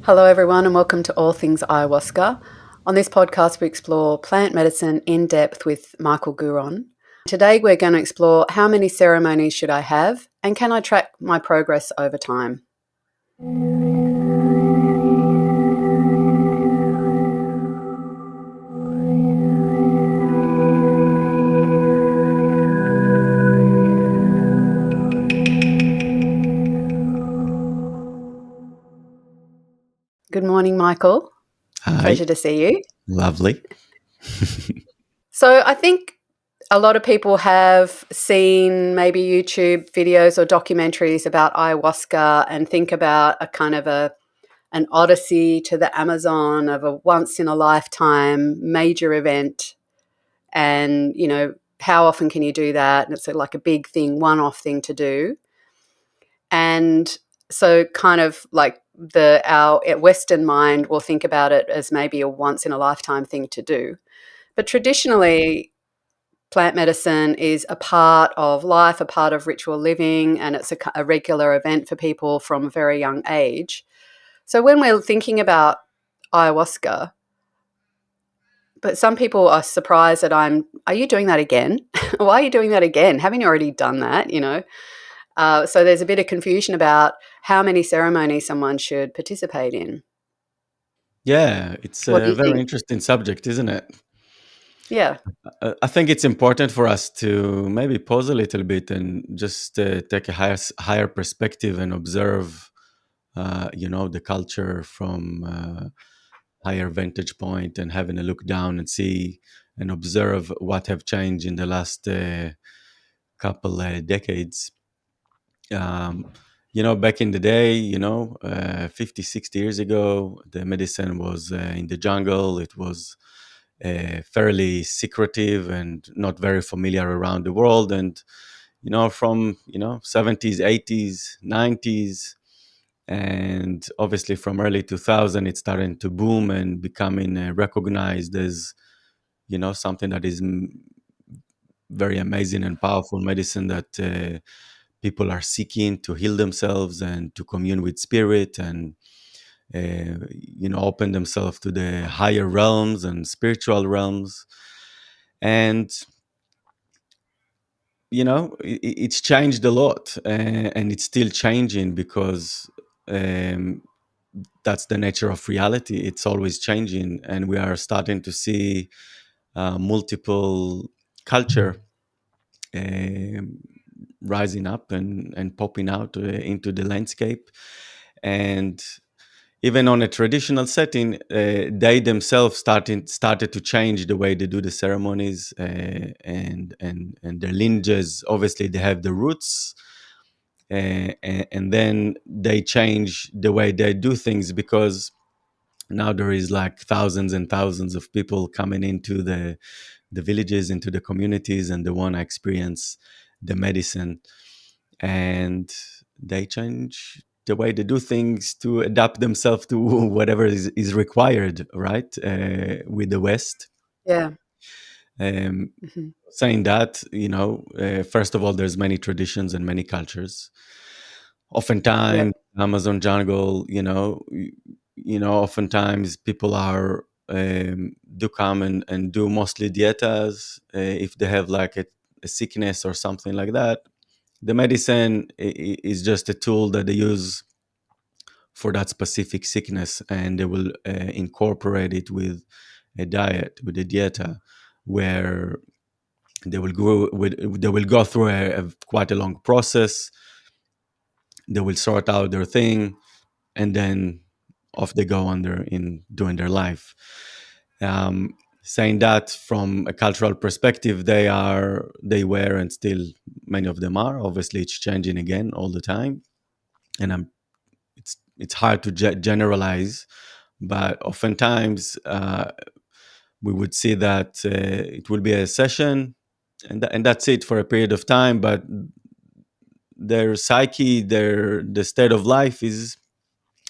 Hello, everyone, and welcome to All Things Ayahuasca. On this podcast, we explore plant medicine in depth with Michael Guron. Today, we're going to explore how many ceremonies should I have and can I track my progress over time? Good morning, Michael. Hi, Pleasure to see you. lovely. So, I think a lot of people have seen maybe YouTube videos or documentaries about ayahuasca and think about a kind of an odyssey to the Amazon of a once in a lifetime major event. And, how often can you do that? And it's like a big thing, one-off thing to do. And so kind of like our Western mind will think about it as maybe a once in a lifetime thing to do. But traditionally, plant medicine is a part of life, a part of ritual living, and it's a regular event for people from a very young age. So when we're thinking about ayahuasca, but some people are surprised that are you doing that again? Why are you doing that again? Haven't you already done that, So there's a bit of confusion about how many ceremonies someone should participate in. Yeah, it's What do a you very think? interesting subject, isn't it? Yeah. I think it's important for us to maybe pause a little bit and just take a higher perspective and observe, the culture from higher vantage point and having a look down and see and observe what have changed in the last couple decades. Um, back in the day, 50, 60 years ago, the medicine was in the jungle. It was fairly secretive and not very familiar around the world. And, from, 70s, 80s, 90s, and obviously from early 2000, it's starting to boom and becoming recognized as, something that is very amazing and powerful medicine that people are seeking to heal themselves and to commune with spirit and open themselves to the higher realms and spiritual realms. And it's changed a lot, and it's still changing because um, that's the nature of reality. It's always changing, and we are starting to see multiple culture um, rising up and popping out into the landscape. And even on a traditional setting, they themselves started to change the way they do the ceremonies, and their lineages. Obviously, they have the roots, and then they change the way they do things because now there is like thousands and thousands of people coming into the villages, into the communities, and they want to experience the medicine, and they change the way they do things to adapt themselves to whatever is required, right? With the West. Yeah. Um, Hmm. saying that, first of all, there's many traditions and many cultures. Oftentimes, Yep. Amazon jungle, oftentimes people are do come and do mostly dietas if they have like a sickness or something like that. The medicine is just a tool that they use for that specific sickness, and they will incorporate it with a diet, with a dieta, where they will go through quite a long process. They will sort out their thing, and then off they go under in doing their life. Saying that from a cultural perspective, they were and still many of them are. Obviously, it's changing again all the time, and it's hard to generalize, but oftentimes we would see that it will be a session, and that's it for a period of time, but their psyche, the state of life is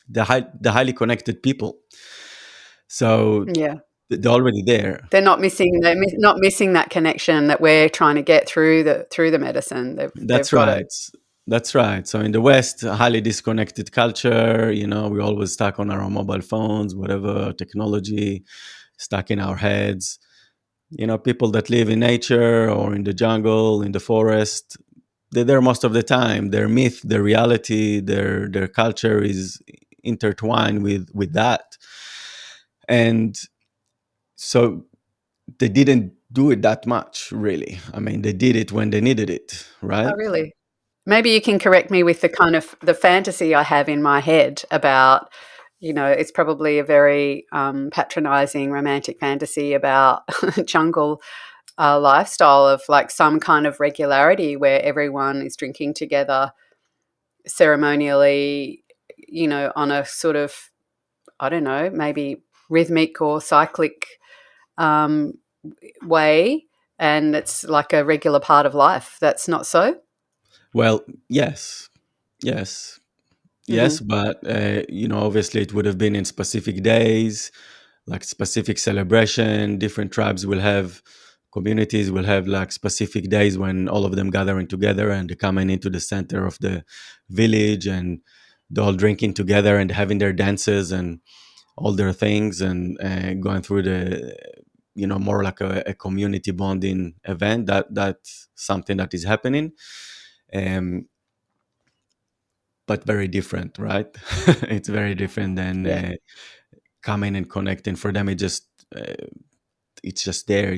the highly connected people, so Yeah. they're already there. They're not missing that connection that we're trying to get through the medicine. They've That's got it. right. That's right. So in the West, a highly disconnected culture, we're always stuck on our mobile phones, whatever technology, stuck in our heads. People that live in nature or in the jungle, in the forest, they're there most of the time. Their myth, their reality, their culture is intertwined with that. And so they didn't do it that much, really. I mean, they did it when they needed it, Oh, right? really? Maybe you can correct me with the kind of the fantasy I have in my head about, it's probably a very patronizing romantic fantasy about jungle lifestyle of like some kind of regularity where everyone is drinking together ceremonially, on a sort of, I don't know, maybe rhythmic or cyclic um, way. And it's like a regular part of life. That's not so. Well, yes, yes, yes, Hmm. but obviously it would have been in specific days, like specific celebration. Different tribes will have, communities will have like specific days when all of them gathering together and they're coming into the center of the village, and they're all drinking together and having their dances and all their things, and going through the, more like a community bonding event. That's something that is happening. Um, but very different, right? It's very different than Yeah. coming and connecting. For them, it's just there.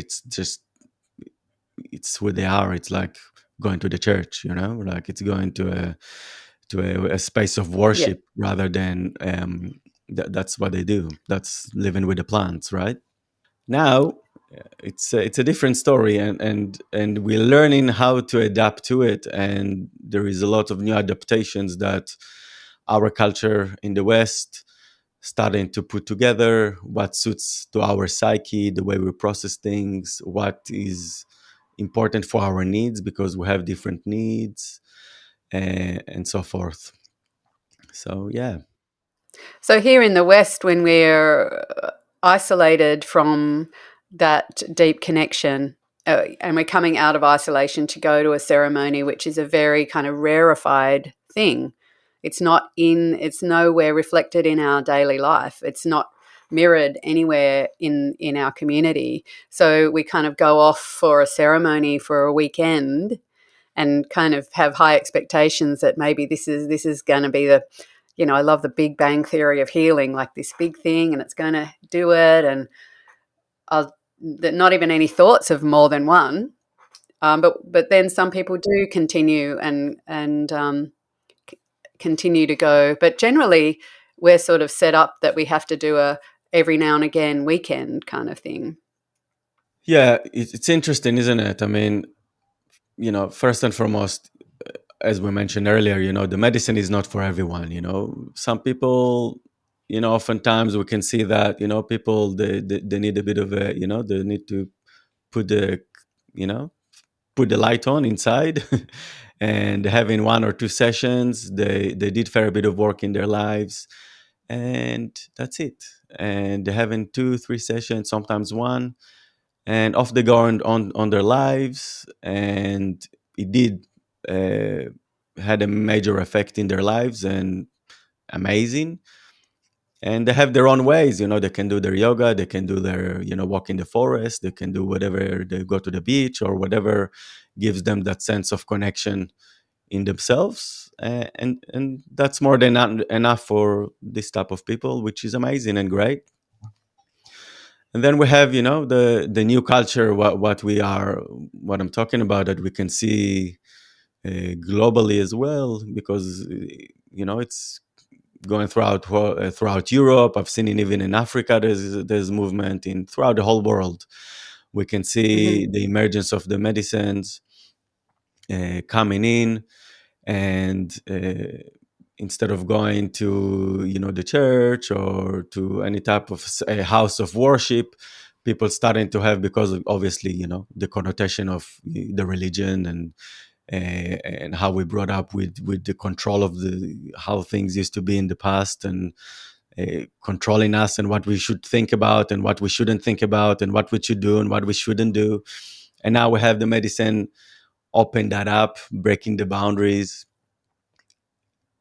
It's who they are. It's like going to the church, like it's going to a space of Yeah. worship rather than that's what they do. That's living with the plants, right? Now it's a different story, and we're learning how to adapt to it, and there is a lot of new adaptations that our culture in the West starting to put together, what suits to our psyche, the way we process things, what is important for our needs, because we have different needs, and so forth. So yeah. So here in the West, when we're isolated from that deep connection, and we're coming out of isolation to go to a ceremony, which is a very kind of rarefied thing. It's nowhere reflected in our daily life. It's not mirrored anywhere in our community. So we kind of go off for a ceremony for a weekend and kind of have high expectations that maybe this is going to be the, I love the Big Bang theory of healing, like this big thing, and it's going to do it. And I'll, not even any thoughts of more than one. But then some people do continue and continue to go. But generally, we're sort of set up that we have to do a every now and again weekend kind of thing. Yeah, it's interesting, isn't it? I mean, first and foremost, as we mentioned earlier, the medicine is not for everyone. Some people, oftentimes we can see that, people, they need a bit of a, they need to put the, you know, put the light on inside. And having one or two sessions, they did fair bit of work in their lives, and that's it. And they're having two, three sessions, sometimes one, and off they go on their lives, and it did uh, had a major effect in their lives, and amazing. And they have their own ways, they can do their yoga, they can do their, walk in the forest, they can do whatever, they go to the beach or whatever gives them that sense of connection in themselves. And that's more than enough for this type of people, which is amazing and great. And then we have, the new culture, what I'm talking about, that we can see globally as well, because it's going throughout Europe. I've seen it even in Africa. There's movement in throughout the whole world. We can Hmm. see the emergence of the medicines coming in, and instead of going to, the church or to any type of a house of worship, people starting to have, because of, obviously, the connotation of the religion, and how we brought up with the control of the how things used to be in the past, and controlling us, and what we should think about and what we shouldn't think about, and what we should do and what we shouldn't do. And now we have the medicine open that up, breaking the boundaries,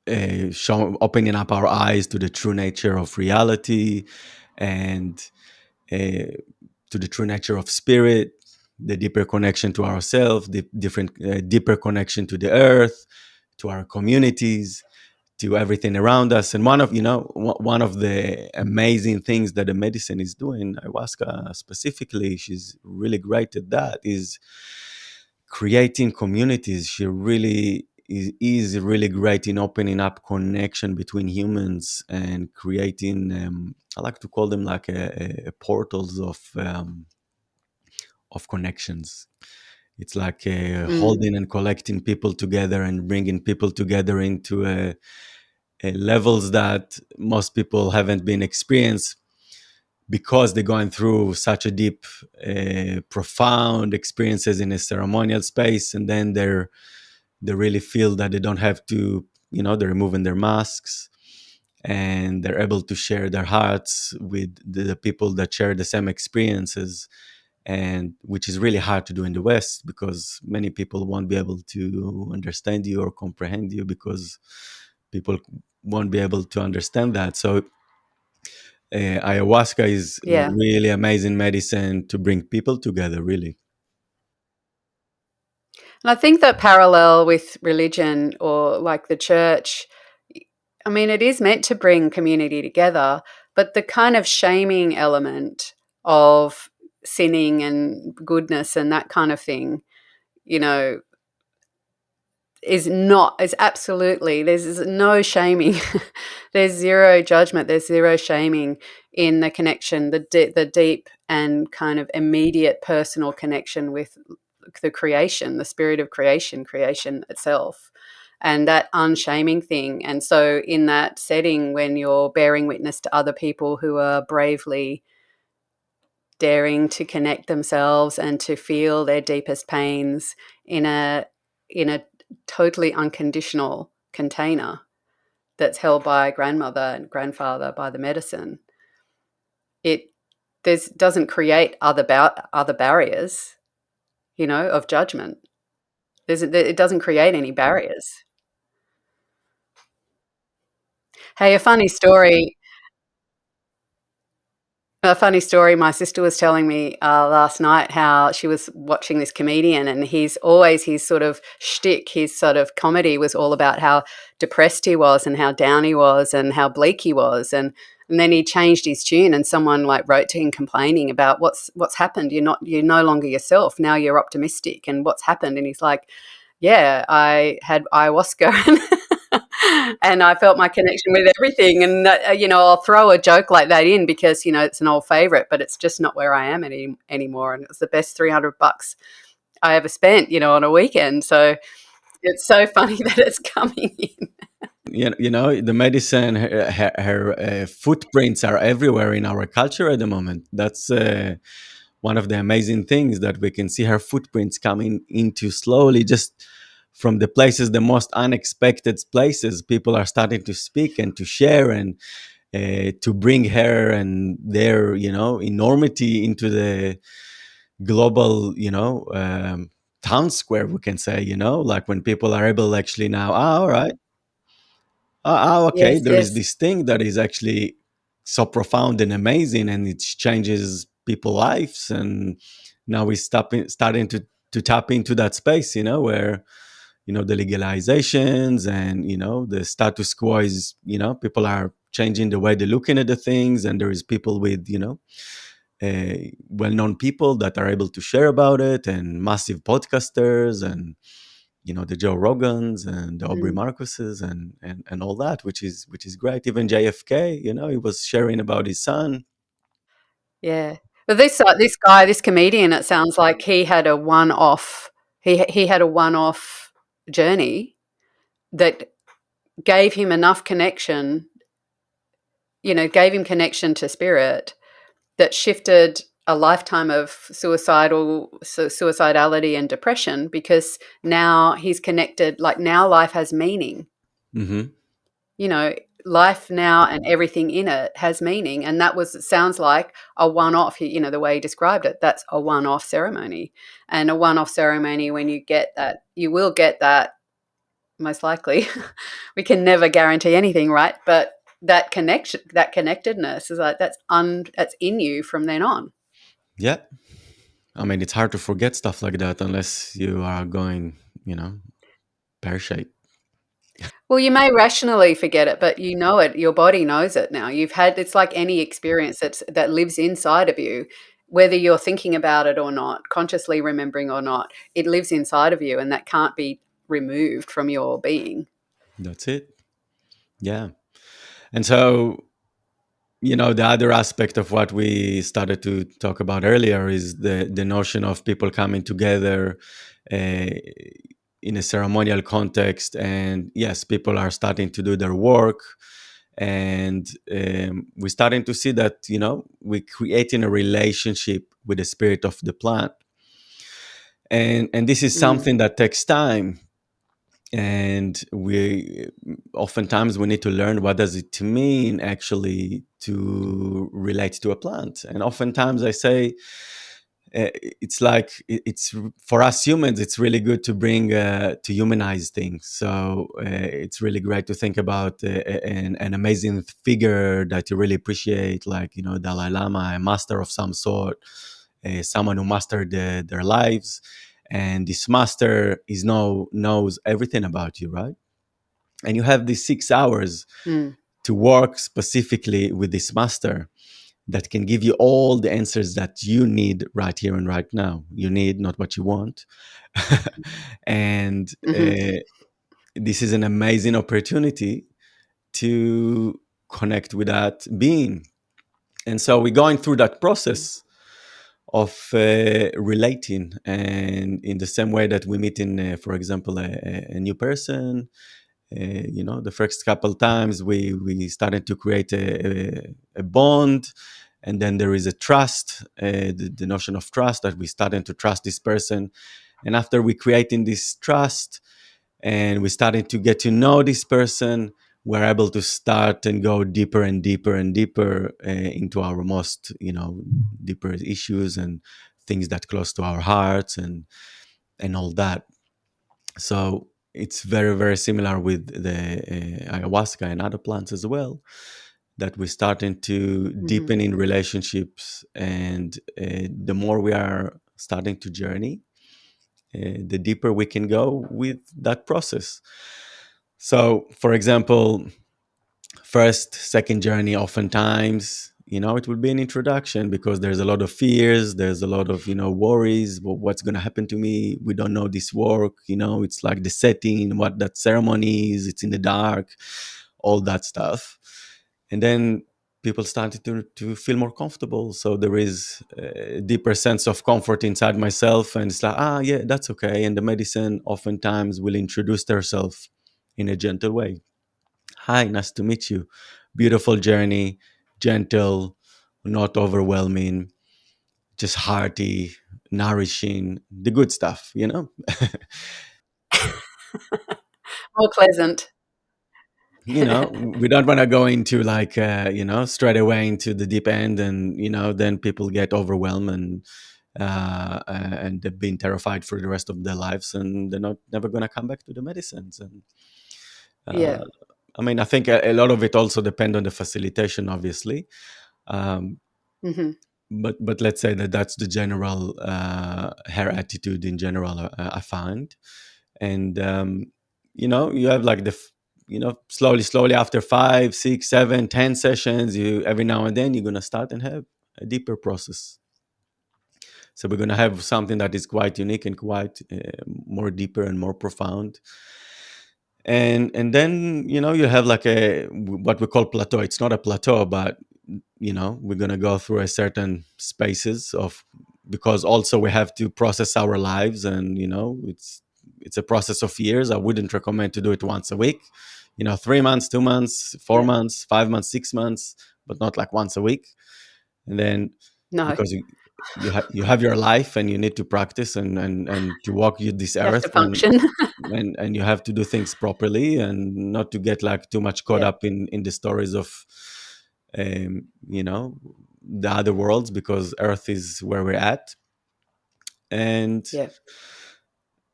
opening up our eyes to the true nature of reality, and uh, to the true nature of spirit, the deeper connection to ourselves, the different deeper connection to the earth, to our communities, to everything around us. And one of one of the amazing things that the medicine is doing, ayahuasca specifically, she's really great at that, is creating communities. She really is really great in opening up connection between humans and creating, I like to call them like a portals of connections. It's like Mm. holding and collecting people together and bringing people together into levels that most people haven't been experienced, because they're going through such a deep, profound experiences in a ceremonial space, and then they really feel that they don't have to, they're removing their masks, and they're able to share their hearts with the people that share the same experiences, and which is really hard to do in the West, because many people won't be able to understand you or comprehend you, because people won't be able to understand that. So ayahuasca is Yeah. really amazing medicine to bring people together, really. And I think that parallel with religion or like the church, I mean, it is meant to bring community together, but the kind of shaming element of sinning and goodness and that kind of thing, you know, is absolutely, there's no shaming. There's zero judgment, there's zero shaming in the connection, the deep and kind of immediate personal connection with the creation, the spirit of creation itself, and that unshaming thing. And so in that setting, when you're bearing witness to other people who are bravely daring to connect themselves and to feel their deepest pains in a totally unconditional container that's held by grandmother and grandfather by the medicine, it doesn't create other barriers, of judgment. It doesn't create any barriers. Hey, a funny story. My sister was telling me last night how she was watching this comedian, and his sort of shtick, his sort of comedy was all about how depressed he was and how down he was and how bleak he was, and then he changed his tune, and someone like wrote to him complaining about what's happened. You're no longer yourself now. You're optimistic, and what's happened? And he's like, yeah, I had ayahuasca. And I felt my connection with everything. And I'll throw a joke like that in because it's an old favorite, but it's just not where I am anymore. And it was the best $300 I ever spent, on a weekend. So it's so funny that it's coming in. The medicine, her footprints are everywhere in our culture at the moment. That's one of the amazing things, that we can see her footprints coming into slowly, just from the places, the most unexpected places. People are starting to speak and to share, and to bring her and their enormity into the global, town square, we can say, like when people are able actually now, all right, okay, Yes, there is yes. this thing that is actually so profound and amazing, and it changes people's lives. And now we're starting to tap into that space, where the legalizations and the status quo is, people are changing the way they're looking at the things, and there is people with well-known people that are able to share about it, and massive podcasters, and the Joe Rogans and the Aubrey Mm, Marcuses, and all that, which is great. Even JFK, he was sharing about his son. yeah. But this guy, this comedian, it sounds like he had a one-off. He had a one-off journey that gave him enough connection. Gave him connection to spirit that shifted a lifetime of suicidality and depression, because now he's connected. Like, now life has meaning. Hmm. you know Life now and everything in it has meaning, and that was, it sounds like, a one-off. The way he described it, that's a one-off ceremony. And a one-off ceremony, when you get that, you will get that, most likely, We can never guarantee anything, right? But that connection, that connectedness is like that's in you from then on. Yeah. I mean, it's hard to forget stuff like that unless you are going, you know, pear shaped. Well, you may rationally forget it, but you know it. Your body knows it now. You've had it's like any experience that lives inside of you, whether you're thinking about it or not, consciously remembering or not. It lives inside of you, and that can't be removed from your being. That's it. Yeah. And so, the other aspect of what we started to talk about earlier is the notion of people coming together uh, in a ceremonial context. And yes, people are starting to do their work. And we're starting to see that, we're creating a relationship with the spirit of the plant. And this is Mm, something that takes time, and we oftentimes we need to learn what does it mean actually to relate to a plant. And oftentimes I say, it's like it's for us humans, it's really good to bring to humanize things. So it's really great to think about an amazing figure that you really appreciate, like Dalai Lama, a master of some sort, someone who mastered their lives, and this master knows everything about you, right? And you have these 6 hours mm, to work specifically with this master that can give you all the answers that you need right here and right now. You need, not what you want. And hmm this is an amazing opportunity to connect with that being. And so we're going through that process of relating, and in the same way that we meet in, for example, a new person. The first couple times we started to create a bond, and then there is a trust, the notion of trust, that we started to trust this person. And after we creating this trust and we started to get to know this person, we're able to start and go deeper and deeper and deeper into our most deeper issues and things that close to our hearts and all that. So it's very, very similar with the ayahuasca and other plants as well, that we're starting to hmm deepen in relationships. And the more we are starting to journey, the deeper we can go with that process. So, for example, first, second journey, oftentimes, it will be an introduction because there's a lot of fears, there's a lot of, worries. What's going to happen to me? We don't know this work. It's like the setting, what that ceremony is, it's in the dark, all that stuff. And then people started to feel more comfortable. So there is a deeper sense of comfort inside myself. And it's like, yeah, that's okay. And the medicine oftentimes will introduce themselves in a gentle way. Hi, nice to meet you. Beautiful journey, gentle, not overwhelming, just hearty, nourishing, the good stuff. More pleasant. We don't want to go into like, straight away into the deep end, and, then people get overwhelmed and they've been terrified for the rest of their lives, and they're not never going to come back to the medicines. And Yeah. uh, I mean, I think a lot of it also depend on the facilitation, obviously. Um, hmm but let's say that that's the general hair attitude in general, I find. And you have like slowly after 5, 6, 7, 10 sessions, you every now and then you're going to start and have a deeper process. So we're going to have something that is quite unique and quite more deeper and more profound. And then you have like a what we call plateau. It's not a plateau, but we're going to go through a certain spaces of, because also we have to process our lives. And it's a process of years. I wouldn't recommend to do it once a week, 3 months, 2 months, four Yeah. months 5 months, 6 months, but not like once a week. And then, No, because you have your life, and you need to practice and to walk you this you have to earth, function. and you have to do things properly, and not to get like too much caught Yeah. up in the stories of um, you know the other worlds, because earth is where we're at. and Yeah.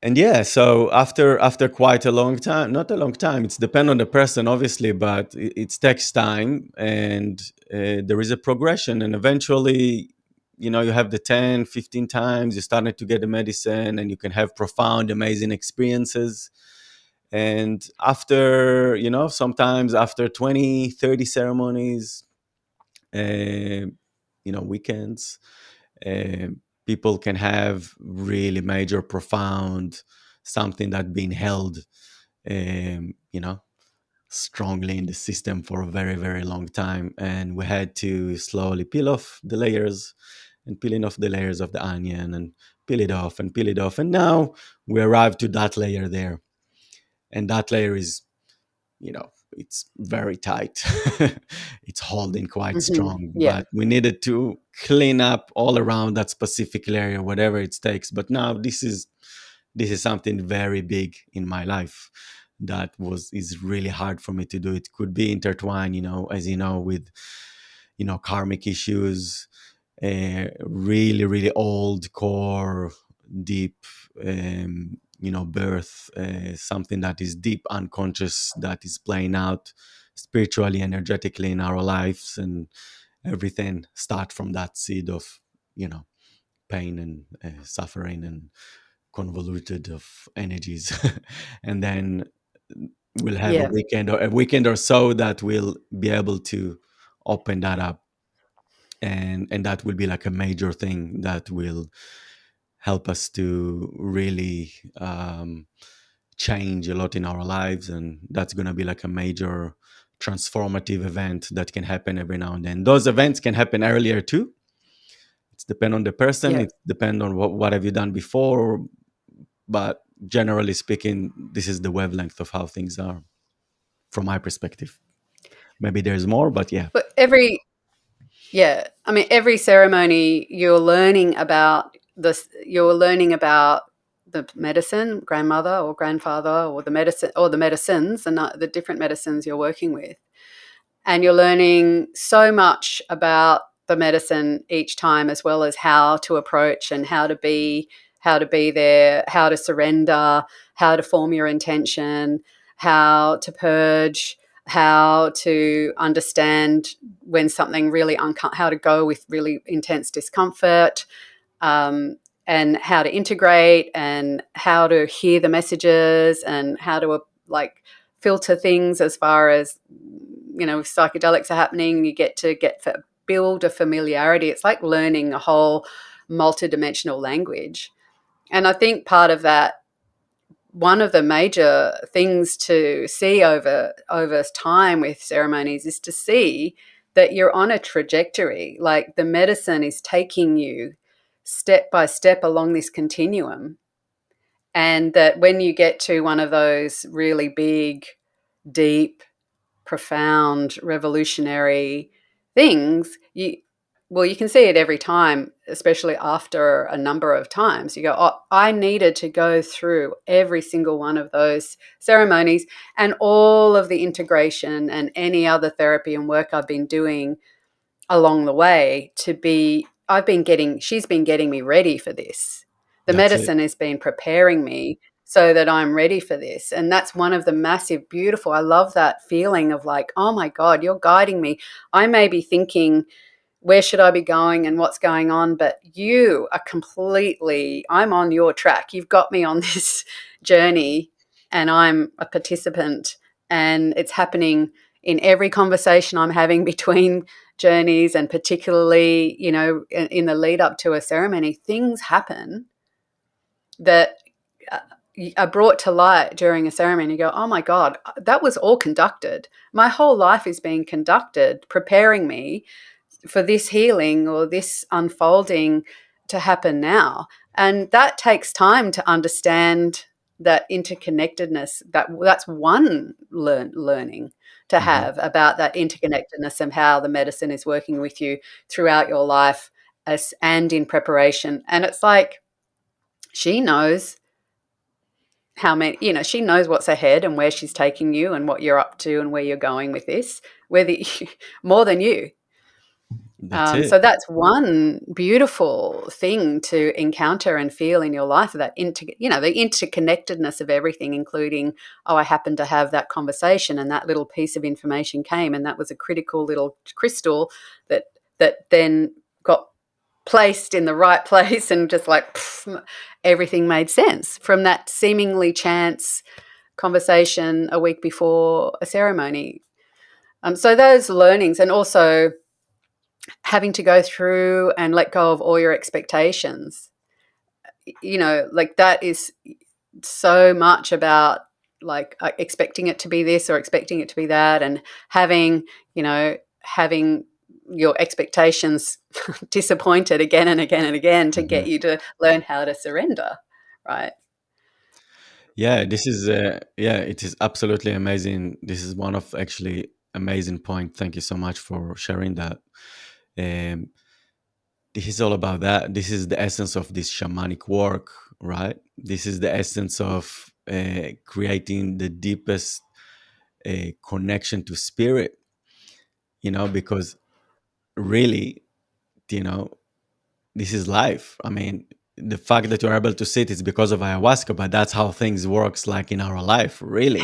and yeah, so after quite a long time, not a long time, it's depend on the person obviously, but it takes time, and there is a progression, and eventually, you have the 10, 15 times, you started to get the medicine, and you can have profound, amazing experiences. And after, sometimes after 20, 30 ceremonies, uh, weekends, uh, people can have really major, profound, something that been held, um, you know, strongly in the system for a very, very long time. And we had to slowly peel off the layers, and peeling off the layers of the onion, and peel it off and peel it off. And now we arrived to that layer there. And that layer is, it's very tight. It's holding quite Hmm. strong, Yeah. but we needed to clean up all around that specific area, whatever it takes. But now this is something very big in my life that is really hard for me to do. It could be intertwined, as you know, with karmic issues, really, really old core, deep, birth, something that is deep unconscious, that is playing out spiritually, energetically in our lives, and everything start from that seed of, you know, pain and suffering and convoluted of energies. And then we'll have a Yeah. weekend or so that will be able to open that up, and that will be like a major thing that will help us to really change a lot in our lives. And that's going to be like a major transformative event that can happen every now and then. Those events can happen earlier too. It's depend on the person, Yeah. it depend on what have you done before, but generally speaking, this is the wavelength of how things are from my perspective. Maybe there's more, but yeah. But yeah, I mean, every ceremony you're learning about the medicine, grandmother or grandfather, or the medicine or the medicines, and the different medicines you're working with. And you're learning so much about the medicine each time, as well as how to approach and how to be there, how to surrender, how to form your intention, how to purge, how to understand when something really how to go with really intense discomfort, um, and how to integrate and how to hear the messages and how to like filter things as far as, if psychedelics are happening, you get to build a familiarity. It's like learning a whole multidimensional language. And I think part of that, one of the major things to see over time with ceremonies, is to see that you're on a trajectory. Like the medicine is taking you step by step along this continuum, and that when you get to one of those really big, deep, profound, revolutionary things, you can see it every time, especially after a number of times. You go, oh, I needed to go through every single one of those ceremonies and all of the integration and any other therapy and work I've been doing along the way she's been getting me ready for this. The That's it. medicine has been preparing me so that I'm ready for this. And that's one of the massive, beautiful, I love that feeling of like, oh my God, you're guiding me. I may be thinking, where should I be going and what's going on? But I'm on your track. You've got me on this journey, and I'm a participant, and it's happening in every conversation I'm having between journeys, and particularly, in the lead up to a ceremony, things happen that uh, are brought to light during a ceremony. You go, oh my God, that was all conducted. My whole life is being conducted, preparing me for this healing or this unfolding to happen now. And that takes time to understand that interconnectedness. That's one learning to Hmm. have about that interconnectedness and how the medicine is working with you throughout your life, and in preparation. And it's like she knows she knows what's ahead and where she's taking you and what you're up to and where you're going with this, more than you. That's it. So that's one beautiful thing to encounter and feel in your life, that the interconnectedness of everything, including, oh, I happened to have that conversation and that little piece of information came, and that was a critical little crystal that then got placed in the right place, and just like pff, everything made sense from that seemingly chance conversation a week before a ceremony. So those learnings, and also having to go through and let go of all your expectations, like that is so much about, like, expecting it to be this or expecting it to be that, and having your expectations disappointed again and again and again to Mhm. get you to learn how to surrender, right? Yeah, this is yeah, it is absolutely amazing. This is one of actually amazing point. Thank you so much for sharing that. Um, this is all about that. This is the essence of this shamanic work, right? This is the essence of creating the deepest connection to spirit. Because really, you know, this is life. I mean, the fact that you're able to sit is because of ayahuasca, but that's how things works, like in our life, really,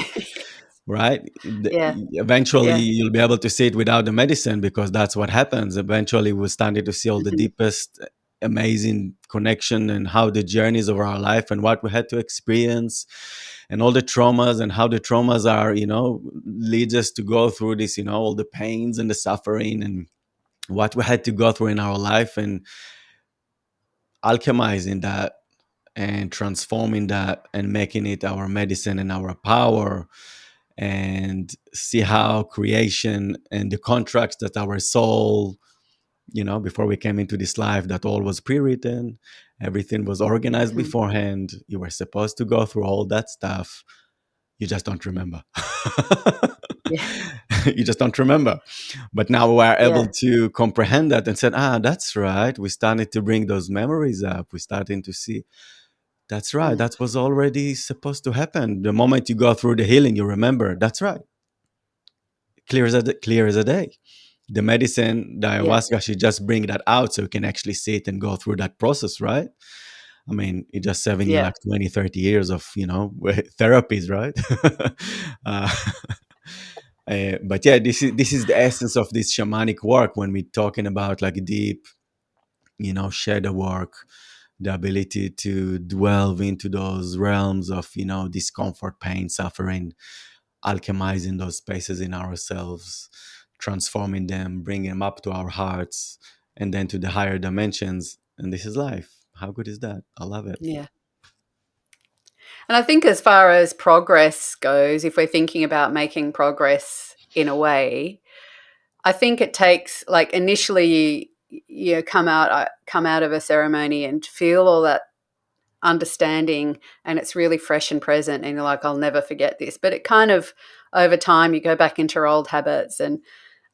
right? Yeah, Eventually, yeah. you'll be able to see it without the medicine, because that's what happens. Eventually, we're starting to see all the Mhm. deepest, amazing connection, and how the journeys of our life and what we had to experience, and all the traumas, and how the traumas are, leads us to go through this, all the pains and the suffering, and what we had to go through in our life, and alchemizing that and transforming that and making it our medicine and our power, and see how creation and the contracts that our soul, before we came into this life, that all was pre-written, everything was organized Mhm. beforehand, you were supposed to go through all that stuff, you just don't remember. Yeah, You just don't remember. But now we're able yeah. to comprehend that and said, that's right, we started to bring those memories up, we're starting to see. That's right. Mm. That was already supposed to happen. The moment you go through the healing, you remember. That's right. Clear as a day. The medicine, the Yeah, ayahuasca, should just bring that out so you can actually see it and go through that process, right? I mean, it just saving you yeah, like 20, 30 years of, therapies, right? uh, but yeah, this is the essence of this shamanic work when we're talking about like deep, shadow work, the ability to delve into those realms of, discomfort, pain, suffering, alchemizing those spaces in ourselves, transforming them, bringing them up to our hearts, and then to the higher dimensions. And this is life. How good is that? I love it. yeah. And I think as far as progress goes, if we're thinking about making progress in a way, I think it takes, like, initially you come out of a ceremony and feel all that understanding, and it's really fresh and present, and you're like, I'll never forget this. But it kind of, over time, you go back into your old habits. And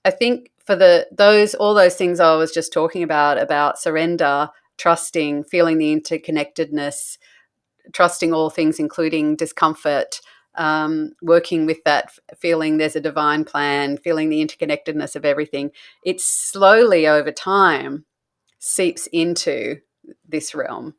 I think for those all those things I was just talking about surrender, trusting, feeling the interconnectedness, trusting all things, including discomfort, working with that, feeling there's a divine plan, feeling the interconnectedness of everything. It slowly over time seeps into this realm,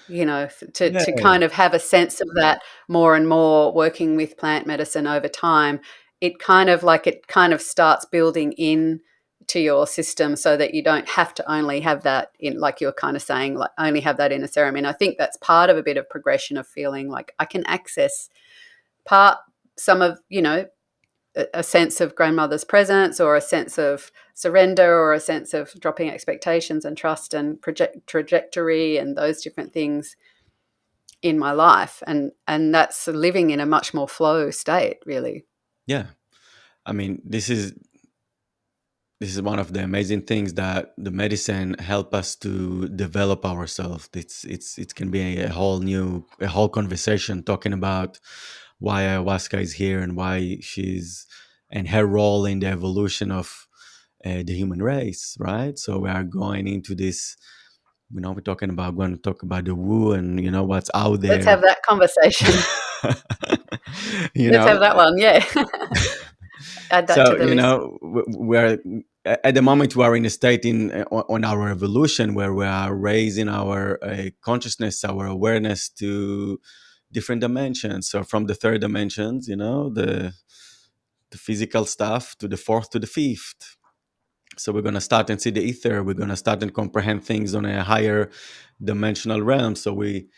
Yeah. to kind of have a sense of that more and more, working with plant medicine over time. It kind of starts building in to your system, so that you don't have to only have that in, like you're kind of saying, like only have that in a ceremony. And I think that's part of a bit of progression, of feeling like I can access part some of, a sense of grandmother's presence, or a sense of surrender, or a sense of dropping expectations and trust and trajectory and those different things in my life. And that's living in a much more flow state, really. Yeah. I mean, this is one of the amazing things that the medicine help us to develop ourselves. It can be a whole conversation talking about why ayahuasca is here, and why she's and her role in the evolution of the human race, right? So we are going into this. Going to talk about the woo, and what's out Let's there. have that conversation. you Let's know have that one. Yeah. Add that to So the list. we're at the moment we are in a state on our evolution where we are raising our consciousness, our awareness to different dimensions. So from the third dimensions, the physical stuff, to the fourth, to the fifth. So we're going to start and see the ether. We're going to start and comprehend things on a higher dimensional realm. So we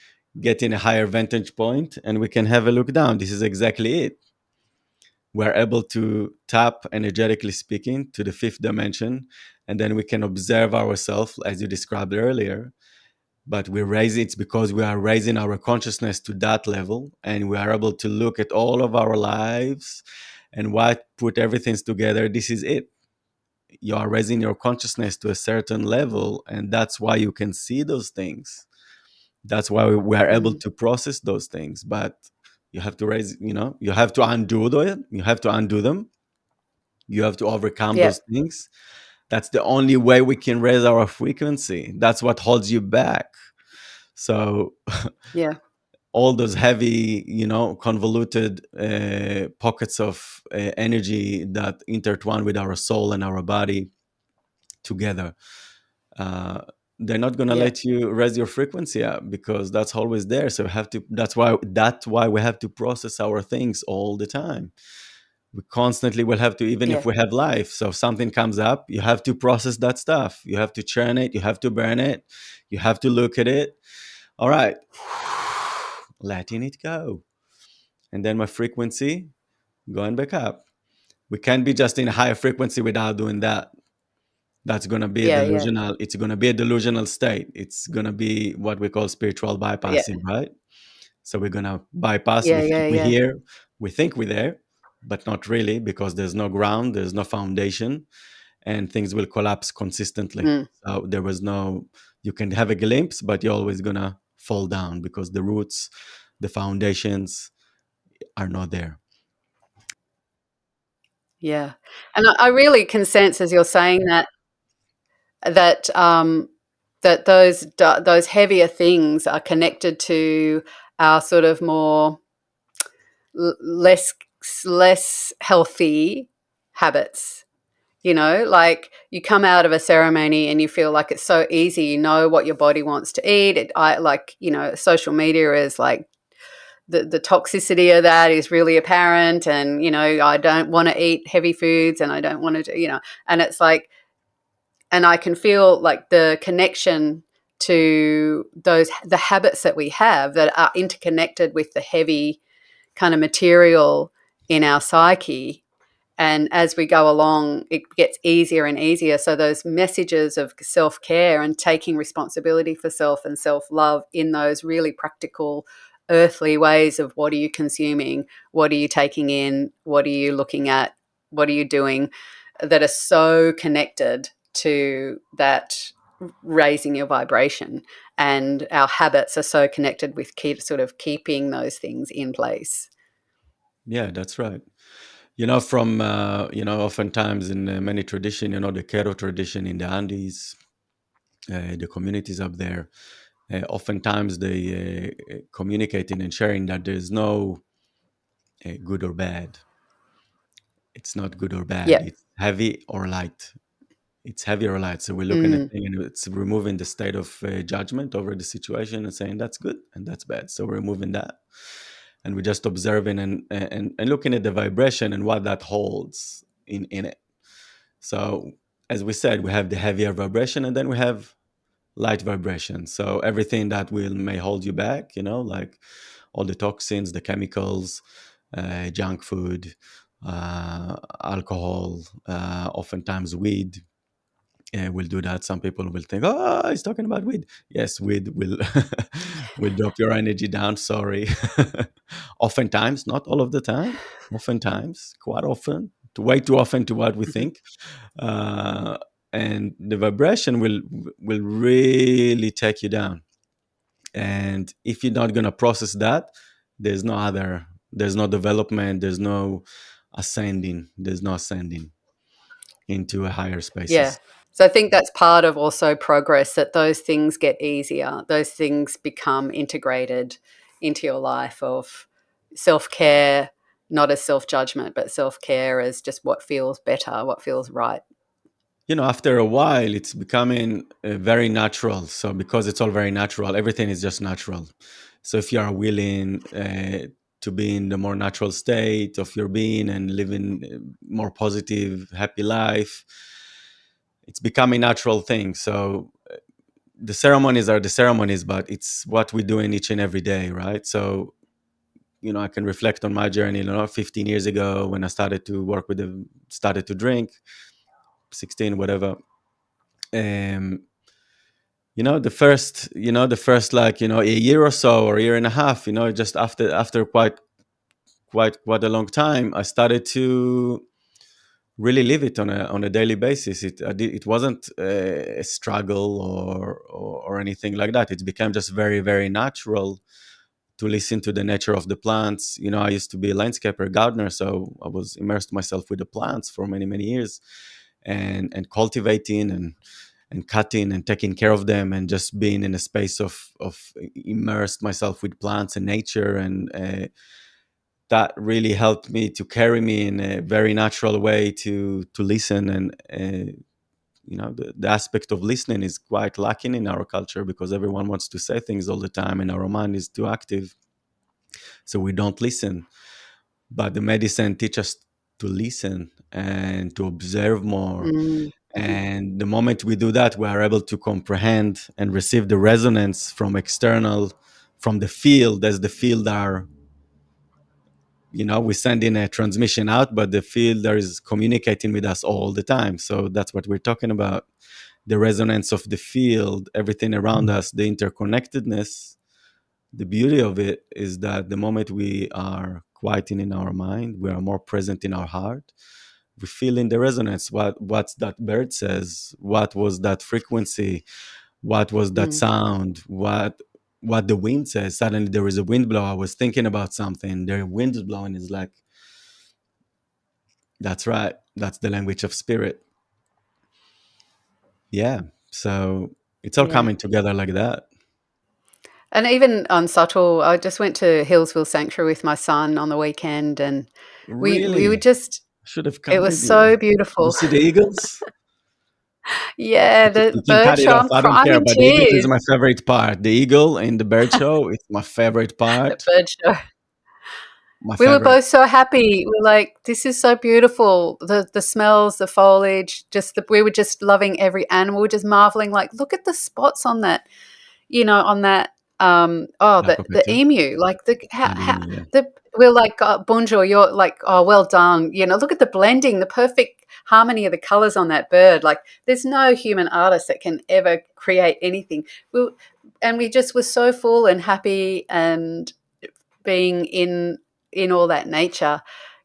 get in a higher vantage point and we can have a look down. This is exactly it. We're able to tap, energetically speaking, to the fifth dimension, and then we can observe ourselves as you described earlier. But we raise it's because we are raising our consciousness to that level, and we are able to look at all of our lives and what put everything together. This is it. You are raising your consciousness to a certain level, and that's why you can see those things. That's why we are able Mm. to process those things. But you have to raise, you have to undo them. You have to undo them. You have to overcome Yeah. those things. That's the only way we can raise our frequency. That's what holds you back. So Yeah. all those heavy, convoluted pockets of energy that intertwine with our soul and our body together, uh, they're not going to Yeah. let you raise your frequency up because that's always there. So we have to. That's why we have to process our things all the time. We constantly will have to, even Yeah. if we have life. So if something comes up, you have to process that stuff. You have to churn it. You have to burn it. You have to look at it. All right, letting it go, and then my frequency going back up. We can't be just in a higher frequency without doing that. That's going to be a Yeah. Yeah. delusional. It's going to be a delusional state. It's going to be what we call spiritual Yeah. bypassing, right? So we're going to bypass. We Yeah. think Yeah. we're Yeah. here. We think we're there, but not really, because there's no ground, there's no foundation, and things will collapse consistently. Mm. So there was no, you can have a glimpse, but you're always going to fall down because the roots, the foundations are not there. Yeah. And I really can sense as you're saying that that those heavier things are connected to our sort of more less healthy habits. Like you come out of a ceremony and you feel like it's so easy. You know what your body wants to eat. Social media is like the toxicity of that is really apparent. And I don't want to eat heavy foods, and I don't want to, and it's like, and I can feel like the connection to the habits that we have that are interconnected with the heavy kind of material in our psyche. And as we go along, it gets easier and easier. So those messages of self-care and taking responsibility for self and self-love in those really practical earthly ways of what are you consuming, what are you taking in, what are you looking at, what are you doing, that are so connected to that raising your vibration. And our habits are so connected with keeping those things in place. Yeah, that's right. From oftentimes in many tradition, the Kero tradition in the Andes, the communities up there, oftentimes they communicating and sharing that there's no good or bad. It's not good or bad. Yeah. It's heavy or light. It's heavy or light. So we're looking at Mm. things and it's removing the state of judgment over the situation and saying that's good and that's bad. So we're removing that, and we're just observing and looking at the vibration and what that holds in it. So as we said, we have the heavier vibration and then we have light vibration. So everything that will may hold you back, like all the toxins, the chemicals, junk food, alcohol, oftentimes weed. Will do that. Some people will think, "Oh, he's talking about weed." Yes, weed will will drop your energy down. Sorry. Oftentimes, not all of the time. Oftentimes, quite often, way too often to what we Mhm. think, uh, and the vibration will really take you down. And if you're not gonna process that, there's no other. There's no development. There's no ascending into a higher Yeah. spaces. So I think that's part of also progress, that those things get easier. Those things become integrated into your life of self care. not as self judgment, but self care as just what feels better, what feels right. After a while, it's becoming very natural. So because it's all very natural, everything is just natural. So if you are willing to be in the more natural state of your being and living more positive, happy life, it's becoming a natural thing. So the ceremonies are the ceremonies, but it's what we do in each and every day, right? So I can reflect on my journey. 15 years ago when I started to work with the, started to drink, 16, whatever. Um, the first like a year or so or a year and a half, just after quite a long time, I started to really live it on a daily basis. It wasn't a struggle or anything like that. It became just very, very natural to listen to the nature of the plants. I used to be a landscaper, gardener, so I was immersed myself with the plants for many, many years, and cultivating and cutting and taking care of them, and just being in a space of immersed myself with plants and nature, and that really helped me to carry me in a very natural way to listen. And the aspect of listening is quite lacking in our culture, because everyone wants to say things all the time and our mind is too active, so we don't listen. But the medicine teaches us to listen and to observe more. Mm, And the moment we do that, we are able to comprehend and receive the resonance from external, from the field, as the field are, we send in a transmission out, but the field there is communicating with us all the time. So that's what we're talking about. The resonance of the field, everything around us, the interconnectedness. The beauty of it is that the moment we are quieting in our mind, we are more present in our heart. We feel in the resonance what's that bird says, what was that frequency, what was that mm. sound, what the wind says. Suddenly there is a wind blow. I was thinking about something. The wind is blowing. Is like, that's right. That's the language of spirit. Yeah. So it's all Yeah. coming together like that. And even on subtle, I just went to Hillsville Sanctuary with my son on the weekend, and we would Really, just should have it come was with you. so You beautiful. see the eagles? Yeah, You the can bird cut it show, off. I'm I don't I'm care. in But the eagles is tears. my favorite part. The eagle in the bird show, it's my favorite The part. bird show. My We were favorite. both so happy. We're like, "This is so beautiful." The smells, the foliage, we were just loving every animal, just marveling, like, "Look at the spots on that." On that, the Lycopodium. emu, like Oh, the emu, yeah. we're like, bonjour, you're like, oh, well done. Look at the blending, the perfect harmony of the colors on that bird. Like, there's no human artist that can ever create anything. We, and we just were so full and happy and being in all that nature.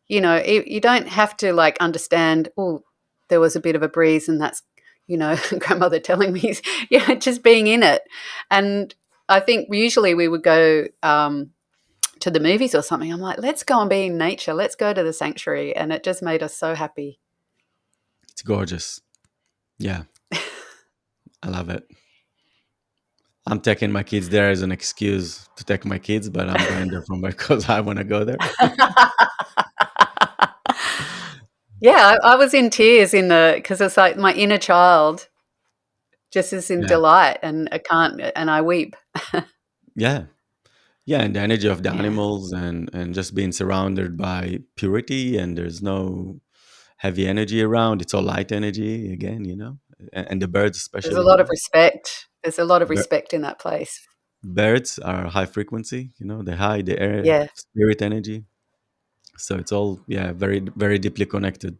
You don't have to like understand. Oh, there was a bit of a breeze, and that's grandmother telling me, just being in it. And I think usually we would go to the movies or something. I'm like, let's go and be in nature. Let's go to the sanctuary, and it just made us so happy. It's gorgeous. Yeah, I love it. I'm taking my kids there as an excuse to take my kids, but I'm going there from because I want to go there. Yeah, I was in tears because it's like my inner child just is in Yeah, delight, and I can't, and I weep. yeah, yeah. And the energy of the Yeah, animals, and just being surrounded by purity, and there's no heavy energy around. It's all light energy again, and the birds there's a especially. lot of respect. There's a lot of Bir- respect in that place. Birds are high frequency. They high the air Yeah. spirit energy. So it's all, yeah, very, very deeply connected.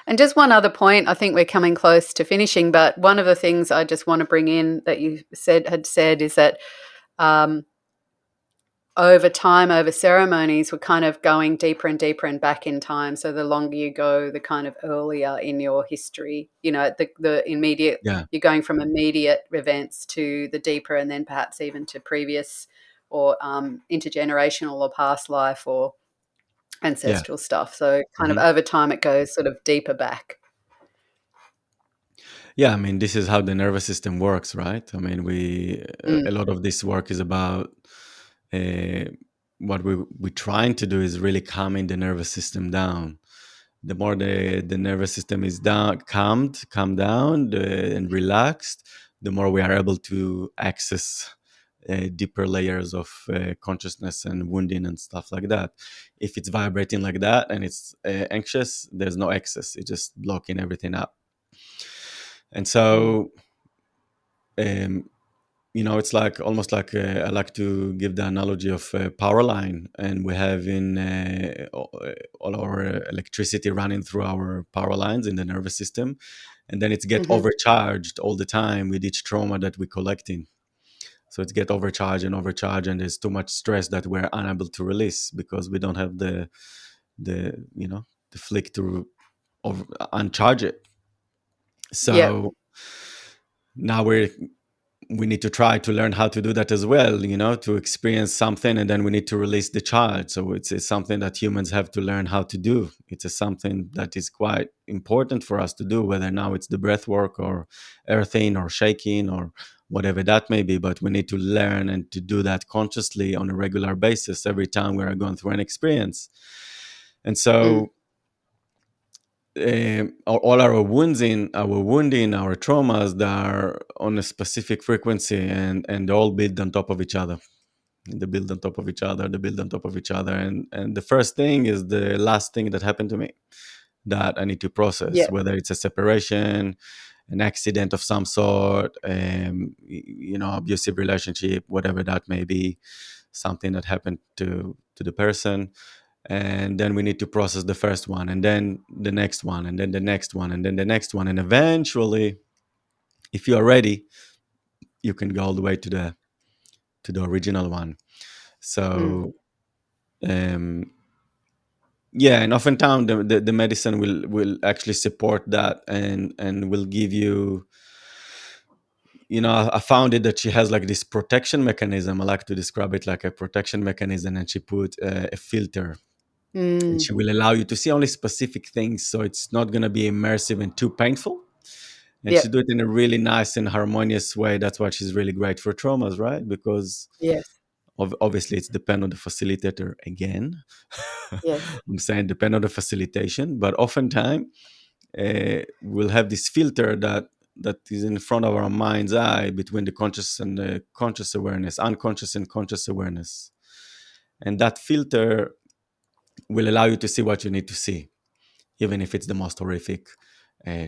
And just one other point, I think we're coming close to finishing, but one of the things I just want to bring in that you had said is that um, over time, over ceremonies, we're kind of going deeper and deeper and back in time. So the longer you go, the kind of earlier in your history, the immediate, Yeah, you're going from immediate events to the deeper, and then perhaps even to previous or intergenerational or past life or yeah. ancestral stuff. So kind of Hmm. over time, it goes sort of deeper back. Yeah, I mean, this is how the nervous system works, right? I mean, a Mm, lot of this work is about uh, what we're trying to do is really calming the nervous system down. The more the nervous system is calm down, and relaxed, the more we are able to access deeper layers of consciousness and wounding and stuff like that. If it's vibrating like that and it's anxious, there's no access. It's just blocking everything up. And Mm. so, um, it's like almost like I like to give the analogy of a power line, and we have in all our electricity running through our power lines in the nervous system, and then it's get Hmm. overcharged all the time with each trauma that we're collecting. So it's get overcharged and overcharged, and there's too much stress that we're unable to release because we don't have the flick to uncharge it. Yeah. So now we need to try to learn how to do that as well, to experience something and then we need to release the charge. So it's something that humans have to learn how to do. It's something that is quite important for us to do, whether now it's the breath work or earthing or shaking or whatever that may be. But we need to learn and to do that consciously on a regular basis every time we are going through an experience. And Mm. so all our wounding, our traumas, that are on a specific frequency, and they all build on top of each other. They build on top of each other. They build on top of each other. And the first thing is the last thing that happened to me that I need to process, Yeah. whether it's a separation, an accident of some sort, abusive relationship, whatever that may be, something that happened to the person. And then we need to process the first one, and then the next one, and then the next one, and then the next one, and eventually, if you are ready, you can go all the way to the original one. Mm. So yeah, and oftentimes the medicine will actually support that, and will give you, I found it that she has like this protection mechanism. I like to describe it like a protection mechanism, and she put a filter, and Mm. she will allow you to see only specific things, so it's not going to be immersive and too painful. And Yeah. she do it in a really nice and harmonious way. That's why she's really great for traumas, right? Because Yes. obviously it's depend on the facilitator again. Yes. I'm saying depend on the facilitation, but oftentimes we'll have this filter that is in front of our mind's eye between the conscious and the conscious awareness, unconscious and conscious awareness. And that filter will allow you to see what you need to see, even if it's the most horrific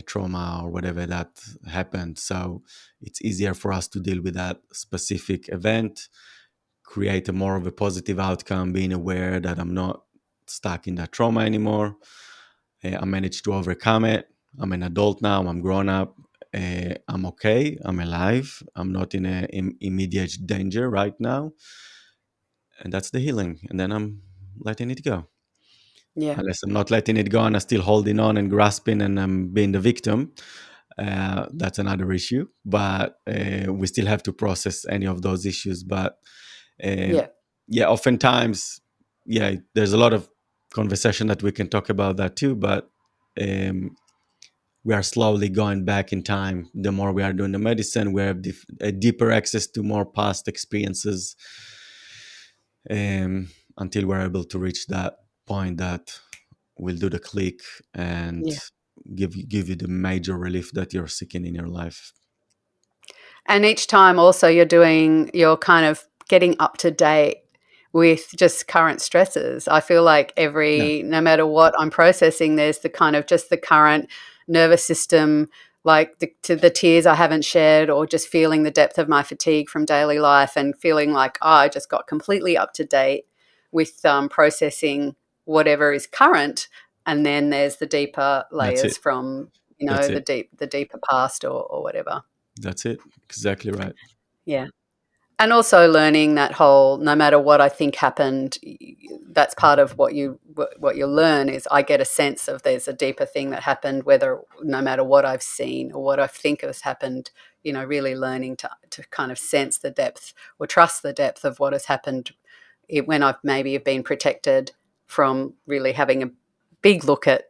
trauma or whatever that happened. So it's easier for us to deal with that specific event, create a more of a positive outcome, being aware that I'm not stuck in that trauma anymore. I managed to overcome it. I'm an adult now. I'm grown up. I'm okay. I'm alive. I'm not in immediate danger right now. And that's the healing. And then I'm letting it go. Yeah. Unless I'm not letting it go and I'm still holding on and grasping and I'm being the victim, that's another issue. But we still have to process any of those issues. But um, Yeah. yeah, oftentimes, yeah, there's a lot of conversation that we can talk about that too. But um, we are slowly going back in time. The more we are doing the medicine, we have a deeper access to more past experiences, until we're able to reach that point that will do the click and Yeah. give you the major relief that you're seeking in your life. And each time also you're kind of getting up to date with just current stresses. I feel like Yeah, no matter what I'm processing, there's the kind of just the current nervous system, like to the tears I haven't shed, or just feeling the depth of my fatigue from daily life and feeling like, oh, I just got completely up to date with processing whatever is current. And then there's the deeper that's it. layers from, That's the it. deeper past, or whatever. That's it. Exactly right. Yeah. And also learning that whole, no matter what I think happened, that's part of what you learn is I get a sense of there's a deeper thing that happened, whether no matter what I've seen or what I think has happened, really learning to kind of sense the depth or trust the depth of what has happened when I've maybe have been protected from really having a big look at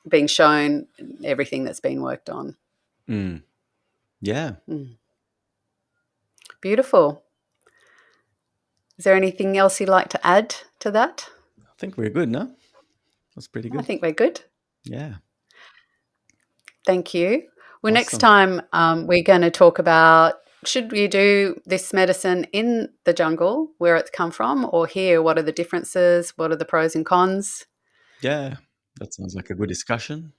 being shown everything that's been worked on. Mm. Yeah. Mm. Beautiful. Is there anything else you'd like to add? to that? I think we're good, no? That's pretty I good. think we're good. Yeah. Thank you. Well, next Awesome. time we're going to talk about, should we do this medicine in the jungle where it's come from, or here? What are the differences? What are the pros and cons? Yeah. That sounds like a good discussion.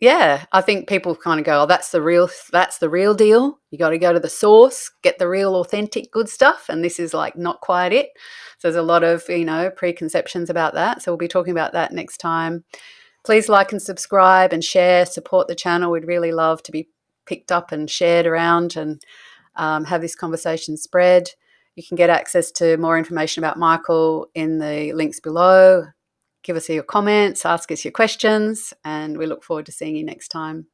Yeah, I think people kind of go, "Oh, that's the real deal. You got to go to the source, get the real, authentic, good stuff." And this is like not quite it. So there's a lot of preconceptions about that. So we'll be talking about that next time. Please like and subscribe and share, support the channel. We'd really love to be picked up and shared around and have this conversation spread. You can get access to more information about Michael in the links below. Give us your comments, ask us your questions, and we look forward to seeing you next time.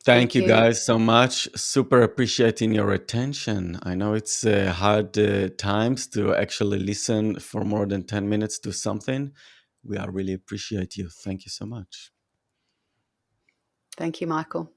Thank Thank you you. guys so much. Super appreciating your attention. I know it's hard times to actually listen for more than 10 minutes to something. We are really appreciate you. Thank you so much. Thank you, Michael.